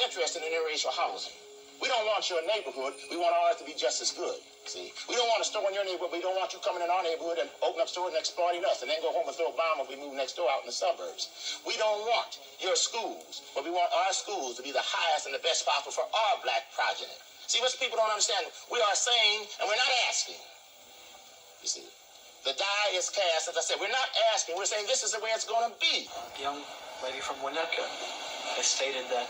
interested in interracial housing. We don't want your neighborhood. We want ours to be just as good. See, we don't want a store in your neighborhood. We don't want you coming in our neighborhood and open up stores and exploiting us and then go home and throw a bomb if we move next door out in the suburbs. We don't want your schools, but we want our schools to be the highest and the best possible for our black progeny. See, what people don't understand, we are saying, and we're not asking. You see, the die is cast. As I said, we're not asking. We're saying this is the way it's going to be. The young lady from Winnetka has stated that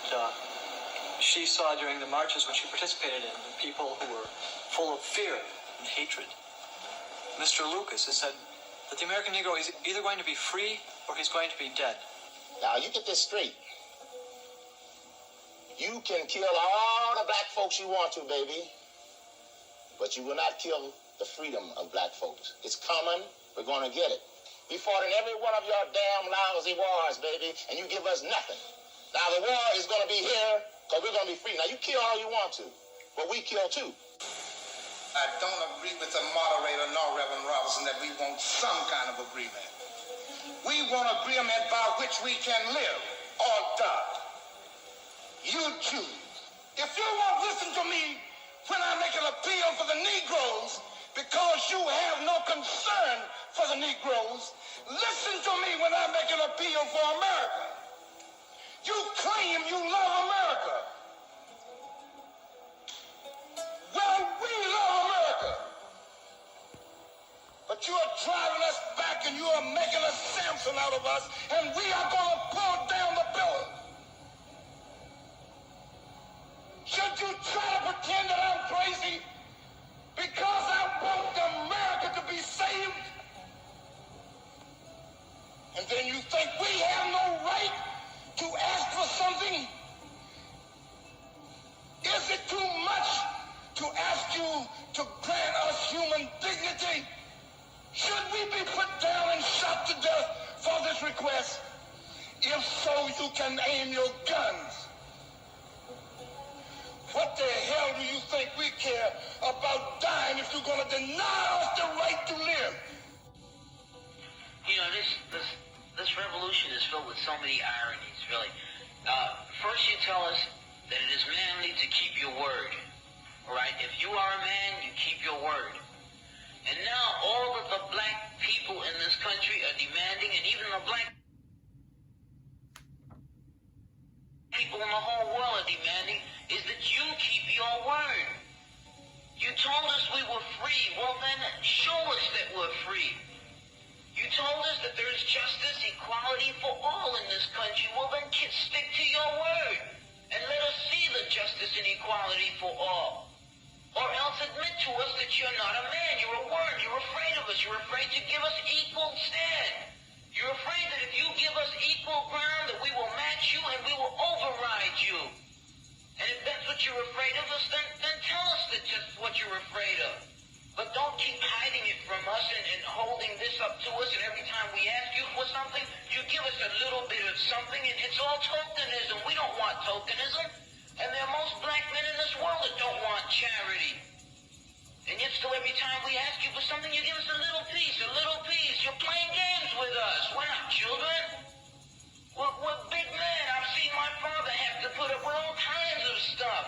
she saw during the marches which she participated in the people who were full of fear and hatred. Mr. Lucas has said that the American Negro is either going to be free or he's going to be dead. Now, you get this straight. You can kill all the black folks you want to, baby, but you will not kill the freedom of black folks. It's coming. We're going to get it. We fought in every one of your damn lousy wars, baby, and you give us nothing. Now, the war is going to be here because we're going to be free. Now, you kill all you want to, but we kill too. I don't agree with the moderator nor Reverend Robinson that we want some kind of agreement. We want agreement by which we can live or die. You choose. If you won't listen to me when I make an appeal for the Negroes because you have no concern for the Negroes, listen to me when I make an appeal for America. You claim you love America. Well, we love America. But you are driving us back and you are making a Samson out of us, and we are going to pull down the building. Should you try to pretend that I'm crazy because I want America to be saved? And then you think we have no right to ask for something? Is it too much to ask you to grant us human dignity? Should we be put down and shot to death for this request? If so, you can aim your guns. What the hell do you think we care about dying if you're going to deny us the right to live? You know, this revolution is filled with so many ironies, really. First you tell us that it is manly to keep your word. All right? If you are a man, you keep your word. And now all of the black people in this country are demanding, and even the black people in the whole world are demanding, is that you keep your word. You told us we were free. Well, then show us that we're free. You told us that there is justice, equality for all in this country. Well, then stick to your word and let us see the justice and equality for all. Or else admit to us that you're not a man. You're a worm. You're afraid of us. You're afraid to give us equal stand. You're afraid that if you give us equal ground, that we will match you and we will override you. And if that's what you're afraid of us, then tell us that just what you're afraid of. But don't keep hiding it from us and holding this up to us, and every time we ask you for something, you give us a little bit of something, and it's all tokenism. We don't want tokenism. And there are most black men in this world that don't want charity. And yet still every time we ask you for something, you give us a little piece, a little piece. You're playing games with us. We're not children. We're big men. I've seen my father have to put up with all kinds of stuff.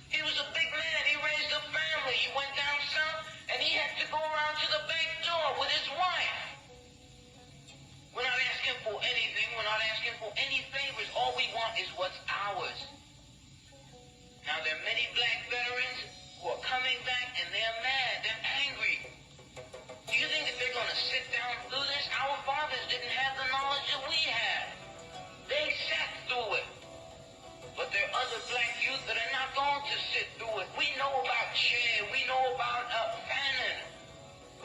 He was a big man. He raised a family. He went down south, and he had to go around to the back door with his wife. We're not asking for anything. We're not asking for any favors. All we want is what's ours. Now, there are many black veterans who are coming back, and they're mad. They're angry. Do you think that they're going to sit down through this? Our fathers didn't have the knowledge that we had. They sat through it. But there are other black youth that are not going to sit through it. We know about Che. We know about Fannin.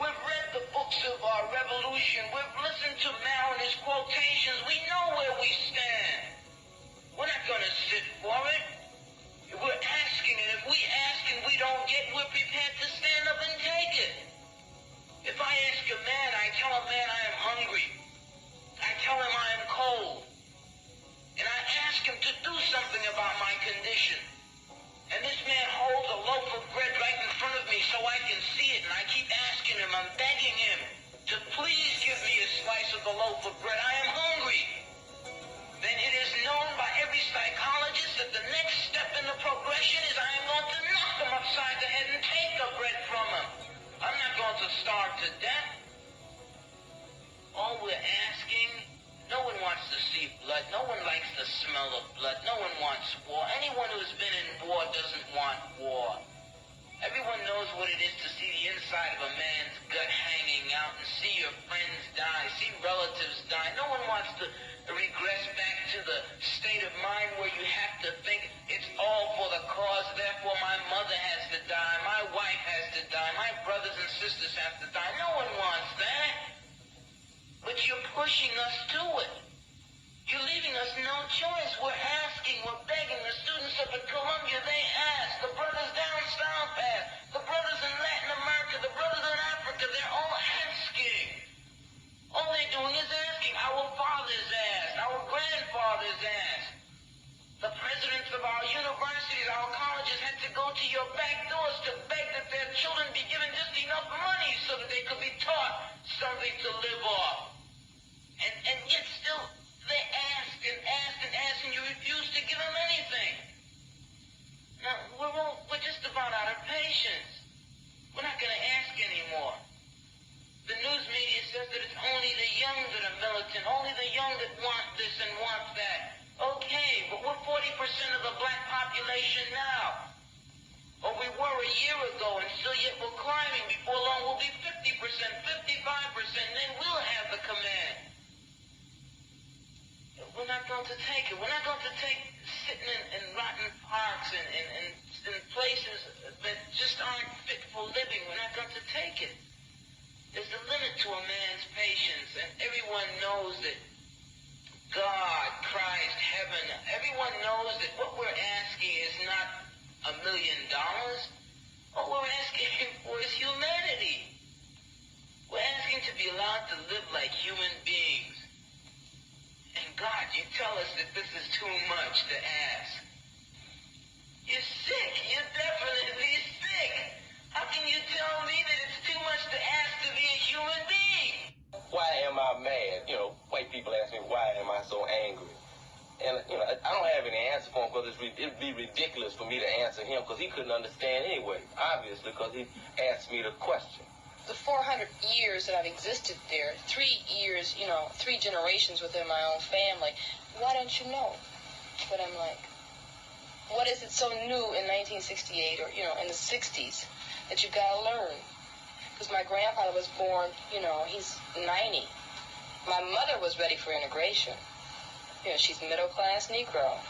We've read the books of our revolution. We've listened to Mao and his quotations. We know where we stand. We're not going to sit for it. We're asking, and if we ask and we don't get, we're prepared to stand up and take it. If I ask a man, I tell a man I am hungry. see blood. No one likes the smell of blood. No one wants war. Anyone who's been in war doesn't want war. Everyone knows what it is to see the inside of a man's gut hanging out and see your friends die, see relatives die. No one wants to regress back to the state of mind where you have to think it's all for the cause, therefore my mother has to die, my wife has to die, my brothers and sisters have to die. No one wants that. But you're pushing us to it. You're leaving us no choice. We're asking, we're begging. The students up at Columbia, they ask. The brothers down south ask. The brothers in Latin America, the brothers in Africa, they're all asking. All they're doing is asking. Our fathers asked. Our grandfathers asked. The presidents of our universities, our colleges had to go to your back doors to beg that their children be given just enough money so that they could be taught something to live off. And yet still, they asked and asked and asked, and you refused to give them anything. Now, we're just about out of patience. We're not going to ask anymore. The news media says that it's only the young that are militant, only the young that want this and want that. Okay, but we're 40% of the black population now. Or we were a year ago, and still yet we're climbing. Before long, we'll be 50%, 55%, and then we'll have the command. We're not going to take it. We're not going to take sitting in rotten parks and in places that just aren't fit for living. We're not going to take it. There's a limit to a man's patience, and everyone knows that God, Christ, heaven, everyone knows that what we're asking is not $1 million. What we're asking for is humanity. We're asking to be allowed to live like human beings. And God, you tell us that this is too much to ask. You're sick. You're definitely sick. How can you tell me that it's too much to ask to be a human being? Why am I mad? You know, white people ask me, why am I so angry? And, you know, I don't have any answer for him because it'd be ridiculous for me to answer him because he couldn't understand anyway, obviously, because he asked me the question. The 400 years that I've existed there, 3 years, 3 generations within my own family, why don't you know what I'm like? What is it so new in 1968 or, in the 60s that you've got to learn? Because my grandfather was born, he's 90. My mother was ready for integration. She's middle-class Negro.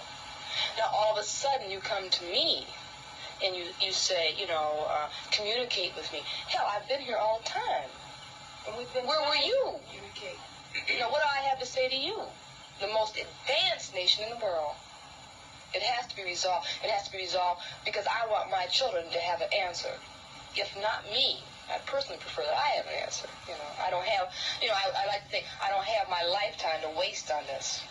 Now, all of a sudden, you come to me and you say, communicate with me. Hell, I've been here all the time. And where were you? Communicate. What do I have to say to you? The most advanced nation in the world. It has to be resolved. It has to be resolved because I want my children to have an answer. If not me, I personally prefer that I have an answer. I don't have, I like to think I don't have my lifetime to waste on this.